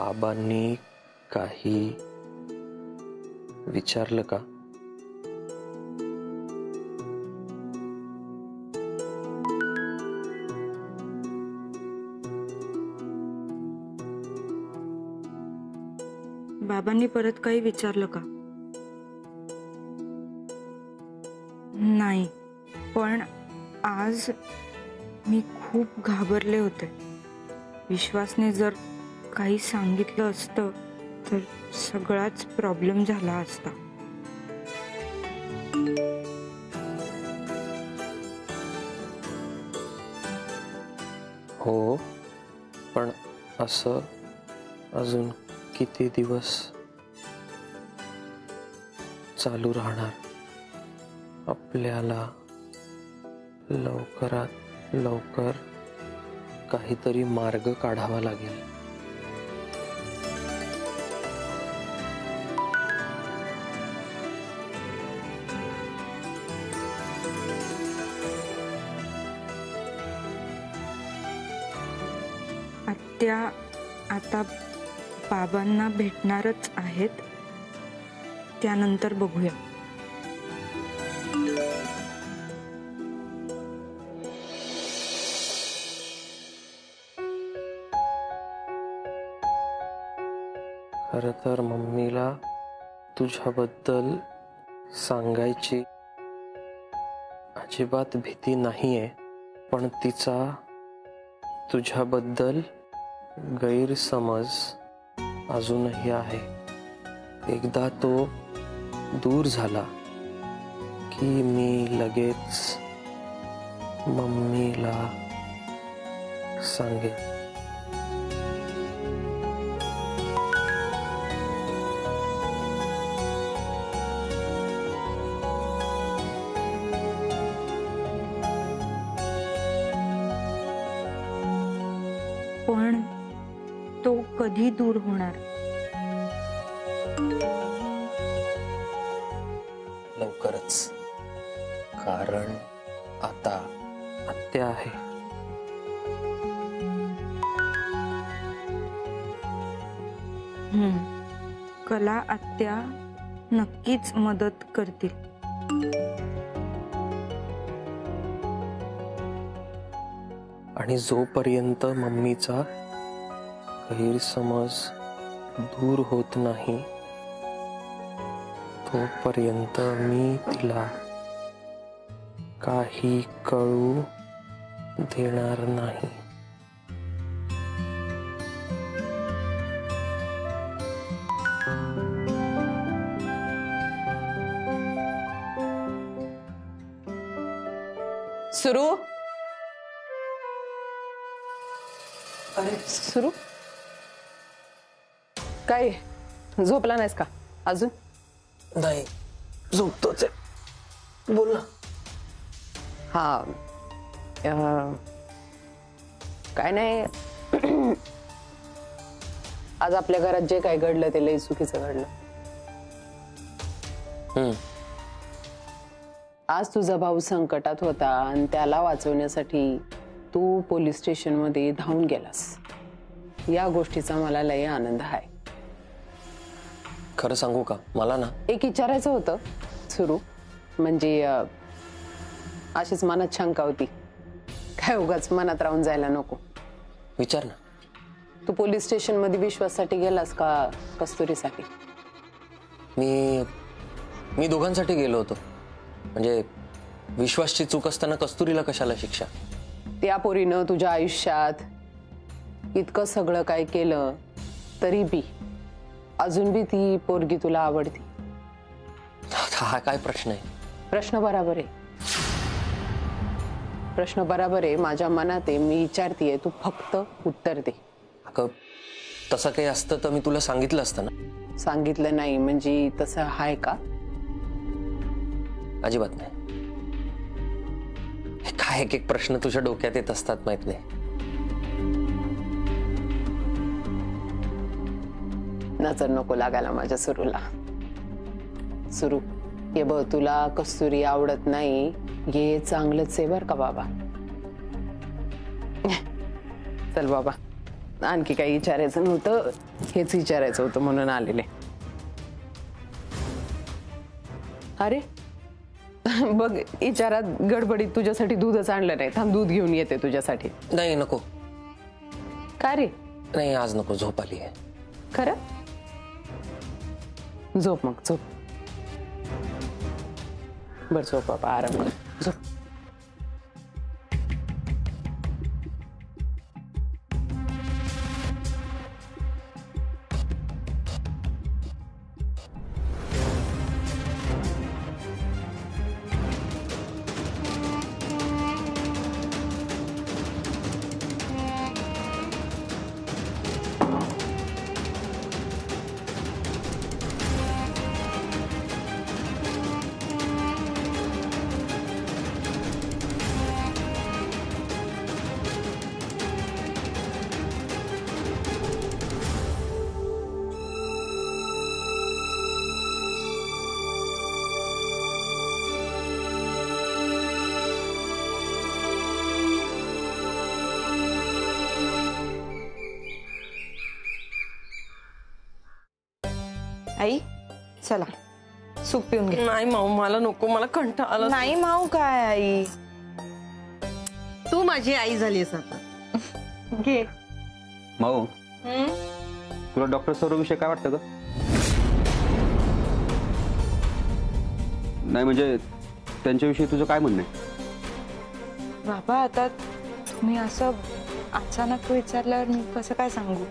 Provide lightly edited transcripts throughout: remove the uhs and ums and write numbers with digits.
बाबांनी काही विचारलं का? बाबांनी परत काही विचारलं का? नाही, पण आज मी खूप घाबरले होते. विश्वासने जर काही सांगितलं असतं तर सगळाच प्रॉब्लेम झाला असता. हो, पण असं अजून किती दिवस चालू राहणार? आपल्याला लवकरात लवकर काहीतरी मार्ग काढावा लागेल. आत्या आता बाबांना भेटणारच आहेत, त्यानंतर बघूया. खरं तर मम्मीला तुझ्याबद्दल सांगायची अजिबात भीती नाहीये, पण तिचा तुझ्याबद्दल गैरसमज अजूनही आहे. एकदा तो दूर झाला की मी लगेच मम्मीला सांगेन. पण तो कधी दूर होणार? लवकरच, कारण आता आत्या आहे. कला आत्या नक्कीच मदत करतील. आणि जोपर्यंत मम्मीचा गैरसमज दूर होत नाही तोपर्यंत मी तिला काही कळू देणार नाही. सुरू? अरे सुरू, काय झोपला नाहीस का अजून? नाही, झोपतोच आहे. बोल ना. हा, काय नाही. आज आपल्या घरात जे काय घडलं ते लई चुकीचं घडलं. आज तुझा भाऊ संकटात होता आणि त्याला वाचवण्यासाठी तू पोलीस स्टेशन मध्ये धावून गेलास. या गोष्टीचा मला लय आनंद आहे. खरं सांगू का, मला ना एक विचारायचं होतं सुरू, म्हणजे अशीच मनात शंका होती, काय उगाच मनात राहून जायला नको. विचार ना. तू पोलीस स्टेशन मध्ये विश्वासाठी गेलास का कस्तुरीसाठी? मी दोघांसाठी गेलो होतो. म्हणजे विश्वासची चूक असताना कस्तुरीला कशाला शिक्षा? त्या पोरीनं तुझ्या आयुष्यात इतकं सगळं काय केलं तरी बी अजून बी ती पोरगी तुला आवडती. हा काय प्रश्न आहे? प्रश्न बराबर आहे. प्रश्न बराबर आहे, माझ्या मनात आहे. मी विचारतीये, तू फक्त उत्तर दे. अगं तसं काही असतं तर मी तुला सांगितलं असतं ना. सांगितलं नाही म्हणजे तसं आहे का? अजिबात नाही. काय एक एक प्रश्न तुझ्या डोक्यात येत असतात माहित नाही. नजर नको लागायला माझ्या सुरूला. सुरू, हे बघ, तुला कस्तुरी आवडत नाही हे चांगलंच आहे बर का बाबा. चल बाबा, आणखी काही विचारायचं नव्हतं, हेच विचारायचं होतं म्हणून आलेले. अरे बघ, विचारात गडबडीत तुझ्यासाठी दूधच आणलं नाही. थांब, दूध घेऊन येते तुझ्यासाठी. नाही नको. का रे? नाही आज नको, झोप आली आहे. खरं? झोप मग, झोप. बर झोप बाबा, आराम कर, झोप. आई चला सूप पिऊन घे. नाही माऊ, मला नको, मला कंटाळा आला. नाही माऊ काय आई, तू माझी आई झालीस आता. घे. माऊ, तुला डॉक्टर सौरव विषय काय वाटतं ग? नाही म्हणजे त्यांच्याविषयी तुझं काय म्हणणं आहे? बाबा आता तुम्ही असं अचानक विचारल्यावर मी कसं काय सांगू.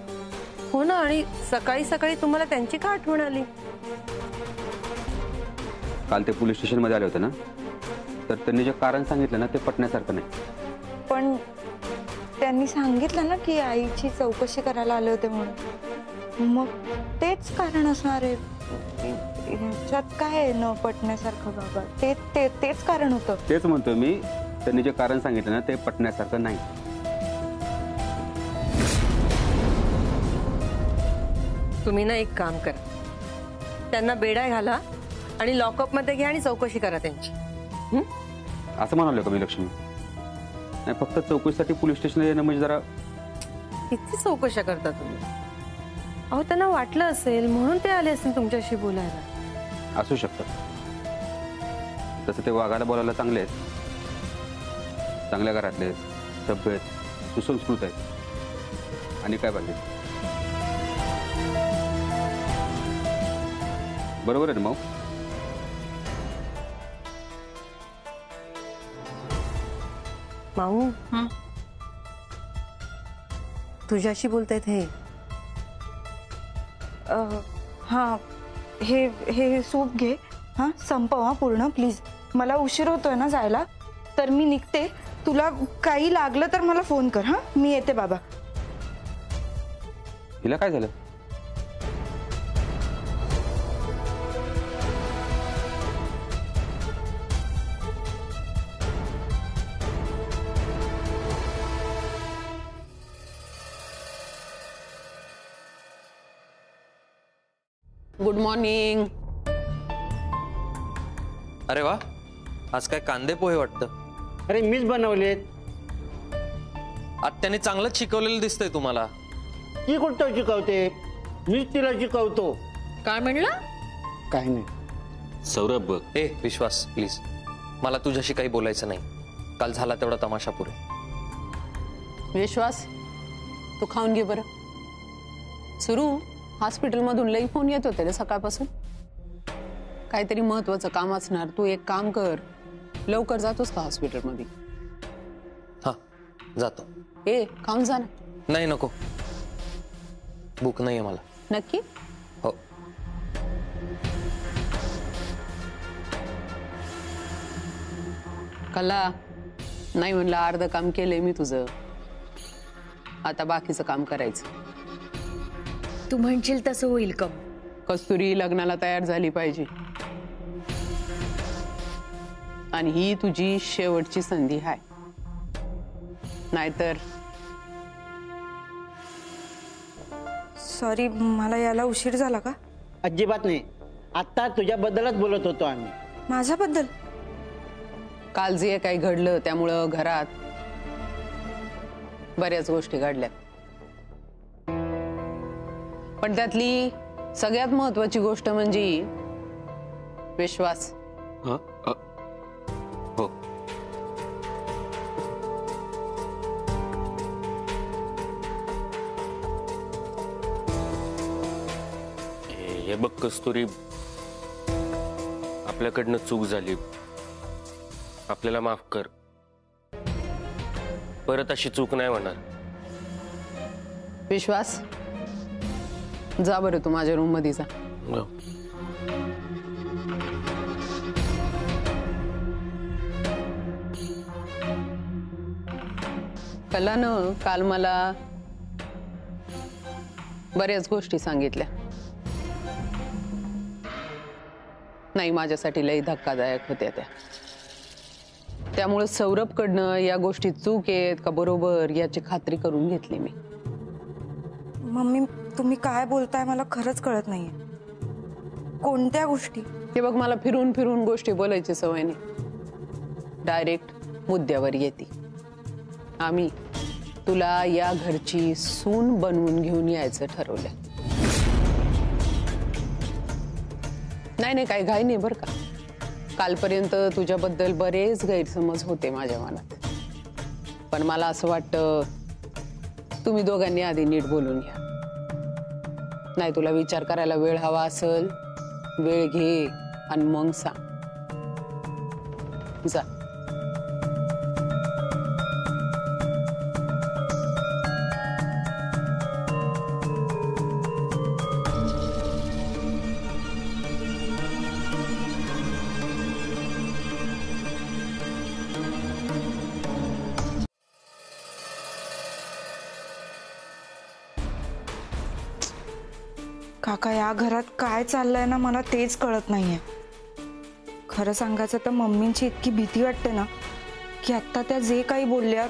हो ना, आणि सकाळी सकाळी तुम्हाला त्यांची का आठवण आली? काल ते पोलीस स्टेशन मध्ये आले होते ना, तर त्यांनी जे कारण सांगितलं ना ते पटण्यासारखं नाही. पण त्यांनी सांगितलं ना की आईची चौकशी करायला आले होते म्हणून, मग तेच कारण असणार आहे. ह्याच्यात काय आहे न पटण्यासारखं बाबा? तेच कारण होतं. तेच म्हणतोय मी, त्यांनी जे कारण सांगितलं ना ते पटण्यासारखं नाही. तुम्ही ना एक काम करा, त्यांना बेडा घाला आणि लॉकअप मध्ये घ्या आणि चौकशी करा त्यांची. असं म्हणालो का मी लक्ष्मी? नाही, फक्त चौकशीसाठी पोलीस स्टेशनला येणं म्हणजे जरा. किती चौकशा करता तुम्ही? अहो त्यांना वाटलं असेल म्हणून ते आले असेल तुमच्याशी बोलायला. असू शकतं. तसं ते वागायला बोलायला चांगले आहेत, चांगल्या घरातले आहेत, सभ्य आहेत, सुसंस्कृत आहेत. आणि काय पाहिजे? बरोबर आहे ना माऊ? माऊ, तुझ्याशी बोलतायत हे. हा हे सूप घे. हा संपव हा पूर्ण प्लीज. मला उशीर होतोय ना जायला, तर मी निघते. तुला काही लागलं तर मला फोन कर. हा मी येते बाबा. हिला काय झालं? Good morning. अरे वा, आज काय कांदे पोहे वाटतं. अरे मीच बनवलेत. आत्याने चांगलंच शिकवलेलं दिसतंय तुम्हाला. ती कुठं शिकवते? मीच तिला शिकवतो. काय म्हणलं? काही नाही. सौरभ, ए विश्वास प्लीज, मला तुझ्याशी काही बोलायचं नाही. काल झाला तेवढा तमाशा पुरे. विश्वास, तू खाऊन घे बरं. सुरू हॉस्पिटलमधून लई फोन येत होते रे सकाळपासून. काहीतरी महत्वाचं काम असणार. तू एक काम कर, लवकर जातोस का हॉस्पिटलमध्ये? हा जातो. ए खाऊन जा ना. नाही नको, भूक नाहीये मला. नक्की? हो. कला नाही म्हणलं, अर्ध काम केलंय मी तुझं. आता बाकीचं काम करायचं. तू म्हणशील तसं होईल का? कस्तुरी लग्नाला तयार झाली पाहिजे, आणि ही तुझी शेवटची संधी आहे. नाहीतर सॉरी, मला याला उशीर झाला का? अजिबात नाही. आता तुझ्याबद्दलच बोलत होतो आम्ही. माझ्याबद्दल? काल जे काही घडलं त्यामुळं घरात बऱ्याच गोष्टी घडल्या. पण त्यातली सगळ्यात महत्वाची गोष्ट म्हणजे विश्वास. हो. हे बघ कस्तुरी, आपल्याकडनं चूक झाली, आपल्याला माफ कर. परत अशी चूक नाही होणार. विश्वास, जा बरं तू माझ्या रूम मध्ये जा. कलानं काल मला बऱ्याच गोष्टी सांगितल्या. नाही, माझ्यासाठी लई धक्कादायक होत्या त्या. त्यामुळे सौरभकडनं या गोष्टी चूक आहेत का बरोबर याची खात्री करून घेतली मी. मम्मी, तुम्ही काय बोलताय मला खरंच कळत नाहीये. कोणत्या गोष्टी? हे बघ, मला फिरून फिरून गोष्टी बोलायची सवय नाही. डायरेक्ट मुद्द्यावर येते. आम्ही तुला या घरची सून बनवून घेऊन यायचं ठरवलंय. नाही, काही घाई नाही बरं का. कालपर्यंत तुझ्याबद्दल बरेच गैरसमज होते माझ्या मनात, पण मला असं वाटतं तुम्ही दोघांनी आधी नीट बोलून घ्या. नाही, तुला विचार करायला वेळ हवा असेल, वेळ घे आणि मग सांग. जा. काका, या घरात काय चाललंय ना मला तेच कळत नाहीये. खरं सांगायचं तर मम्मींची इतकी भीती वाटते ना की आता त्या जे काही बोलल्या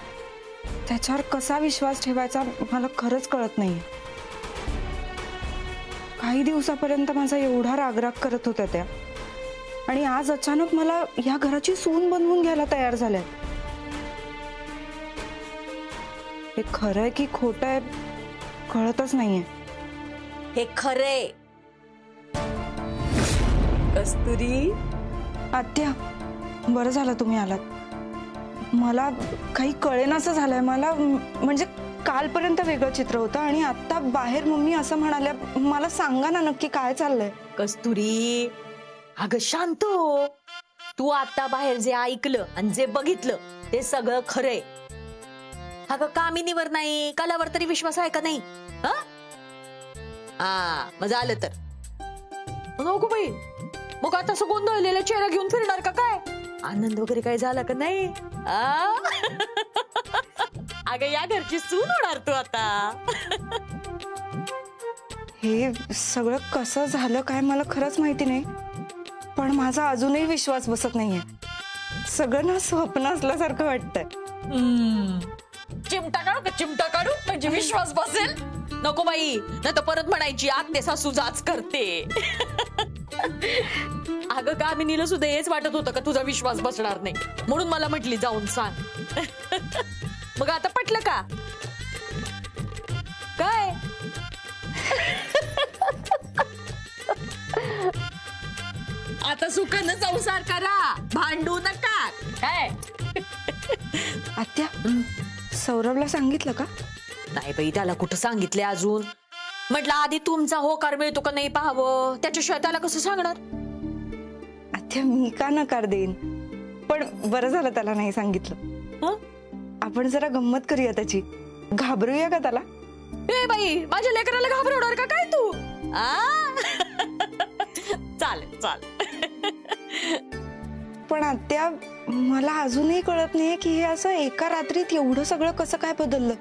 त्याच्यावर कसा विश्वास ठेवायचा मला खरंच कळत नाहीये. काही दिवसापर्यंत माझा एवढा रागराग करत होत्या त्या, आणि आज अचानक मला या घराची सून बनवून घ्यायला तयार झाल्या. हे खरं आहे की खोटं आहे कळतच नाहीये. हे खरे कस्तुरी. आत्या, बरं झालं तुम्ही आलात. मला काही कळेनासं झालंय. मला म्हणजे कालपर्यंत वेगळं चित्र होतं आणि आता बाहेर मम्मी असं म्हणाल्या. मला सांगा ना नक्की काय चाललंय. कस्तुरी, अगं शांत हो. तू आता बाहेर जे ऐकलं आणि जे बघितलं ते सगळं खरंय. अगं कामिनीवर नाही, कलावर तरी विश्वास आहे का नाही? मग झालं तर नको बाई. मग आता असं गोंधळलेला चेहरा घेऊन फिरणार का काय? आनंद वगैरे काय झाला का नाही? अगं या घरची सून होणार तू आता. हे सगळं कसं झालं काय मला खरंच माहिती नाही, पण माझा अजूनही विश्वास बसत नाहीये. सगळं ना स्वप्न असल्यासारखं वाटतंय. चिमटा काढू म्हणजे विश्वास बसेल. नको बाई, नाही तर परत म्हणायची आत्ते सासू जाच करते. अगं कामिनीला सुद्धा हेच वाटत होतं का तुझा विश्वास बसणार नाही, म्हणून मला म्हटली जाऊन सांग. मग आता पटलं का काय? आता सुखानं संसार करा, भांडू नका काय. आत्या, सौरभला सांगितलं का? नाही बाई, त्याला कुठं सांगितले अजून. म्हटलं आधी तुमचा होकार मिळतो का नाही पाहावं, त्याच्याशिवाय त्याला कसं सांगणार. आत्या, मी का नकार देईन, पण बरं झालं त्याला नाही सांगितलं. आपण जरा गंमत करूया त्याची. घाबरूया का त्याला? ए बाई, माझ्या लेकराला घाबरवणार का काय तू? चालेल चालेल. पण आत्या, मला अजूनही कळत नाहीये की हे असं एका रात्रीत एवढं सगळं कसं काय बदललं.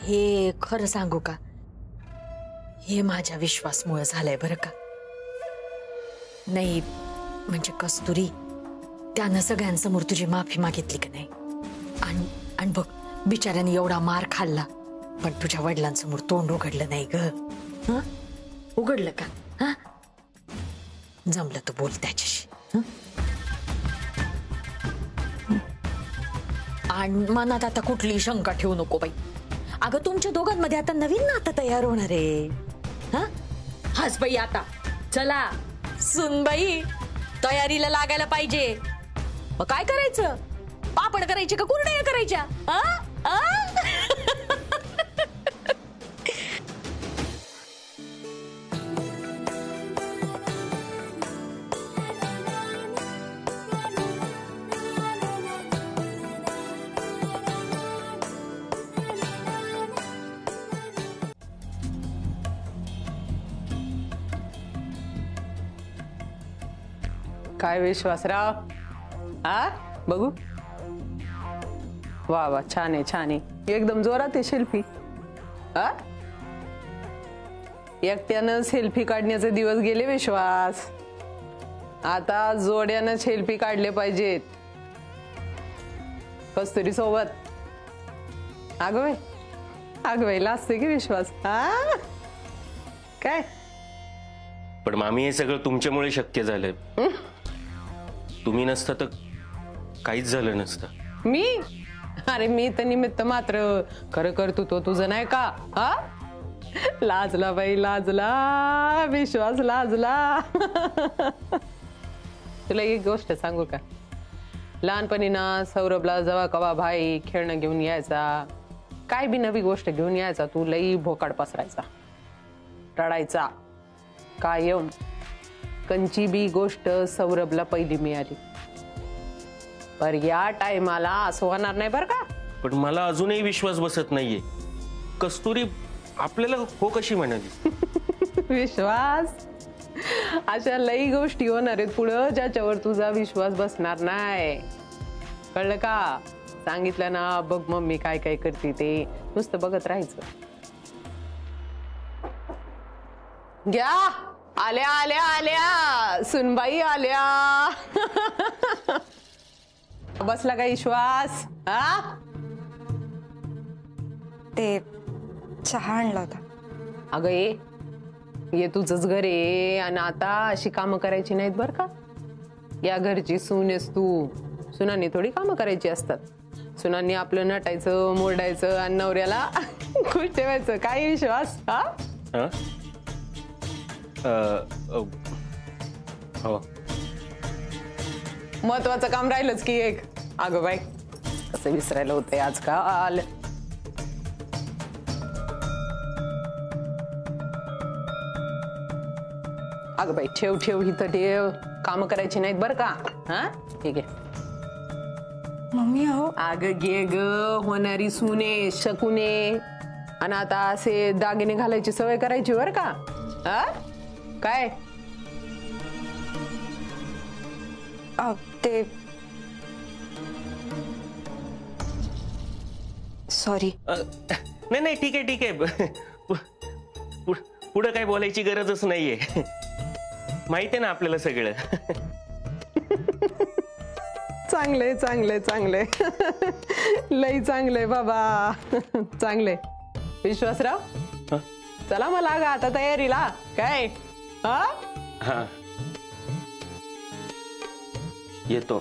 हे खरं सांगू का, हे माझ्या विश्वासमुळे झालंय बरं का. नाही म्हणजे कस्तुरी, त्यानं सगळ्यांसमोर तुझी माफी मागितली का नाही, आणि बघ बिचाऱ्याने एवढा मार खाल्ला पण तुझ्या वडिलांसमोर तोंड उघडलं नाही ग. उघडलं का? जमलं तर बोल त्याच्याशी. आणि मनात आता कुठली शंका ठेवू नको बाई. अगं तुमच्या दोघांमध्ये आता नवीन नातं तयार होणार आहे. हा हाच बाई आता चला सुनबाई तयारीला लागायला पाहिजे. मग काय करायचं? पापड करायचे का कुरडया करायच्या? काय विश्वासराव, हा बघू. वा वा, छान आहे छान आहे, एकदम जोरात आहे सेल्फी. हा एकट्यानं सेल्फी काढण्याचे दिवस गेले विश्वास. आता जोड्यानं सेल्फी काढले पाहिजेत. कस्तुरी सोबत. अगं बाई लाजते की विश्वास. हा काय पण मामी हे सगळं तुमच्यामुळे शक्य झालंय. तुम्ही नसतं तर काहीच झालं नसतं. मी? अरे मी तर निमित्त मात्र. खरं करतो तो तुझं नाही का? हा लाजला बाई लाजला, विश्वास लाजला. तुला एक गोष्ट सांगू का? लहानपणी ना सौरभला जेव्हा कवा भाई खेळणं घेऊन यायचा, काय बी नवी गोष्ट घेऊन यायचा, तू लई भोकाड पसरायचा, रडायचा कायम. कंची बी गोष्ट सौरभला पहिली मिळाली. पर या टायमाला असं होणार नाही बर का. पण मला अजूनही विश्वास बसत नाहीये. कस्तुरी आपल्याला हो कशी म्हणाली? विश्वास अशा लई गोष्टी होणार आहेत पुढं ज्याच्यावर तुझा विश्वास बसणार नाही. कळलं का? सांगितलं ना, बघ मम्मी काय काय करते ते, नुसतं बघत राहायचं. घ्या आल्या आल्या आल्या सुनबाई आल्या. बसला का विश्वास? हा ते चहा आणला होता. अगं ये तुझंच घर आहे आणि आता अशी कामं करायची नाहीत बर का. या घरची सून आहेस तू. सुनांनी थोडी कामं करायची असतात. सुनांनी आपलं नटायचं मोरडायचं आणि नवऱ्याला खुश ठेवायचं. काय विश्वास? हा हो, महत्वाचं काम राहिलंच की एक. अगं बाई कसं विसरायला होतंय आजकाल. अगं बाई ठेव ठेव इथं ठेव. काम करायची नाहीत बर का. हा ठीक आहे. मम्मी अहो. अगं घे ग, होणारी सुने शकुने. आणि आता असे दागिने घालायची सवय करायची बर का. हा काय? ते सॉरी. नाही ठीक आहे ठीक आहे. पुढं काय बोलायची गरजच नाहीये. माहिती आहे ना आपल्याला सगळं. चांगले चांगले चांगले. लई चांगले बाबा, चांगले. विश्वासराव चला मला आता तयारीला. काय? हा येतो.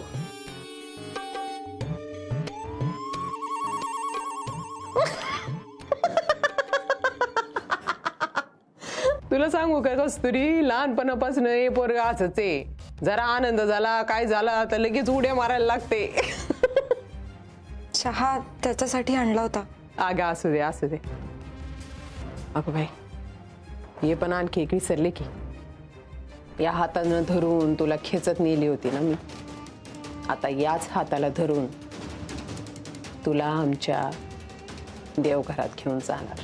तुला सांगू का कस्तुरी, लहानपणापासून हे पोरग असंच आहे. जरा आनंद झाला काय झाला तर लगेच उड्या मारायला लागते. चहा त्याच्यासाठी आणला होता. अगं असू दे असू दे. अगं बाई हे पण आणखी एक विसरले की. या हातानं धरून तुला खेचत नेली होती ना मी. आता याच हाताला धरून तुला आमच्या देवघरात घेऊन जाणार.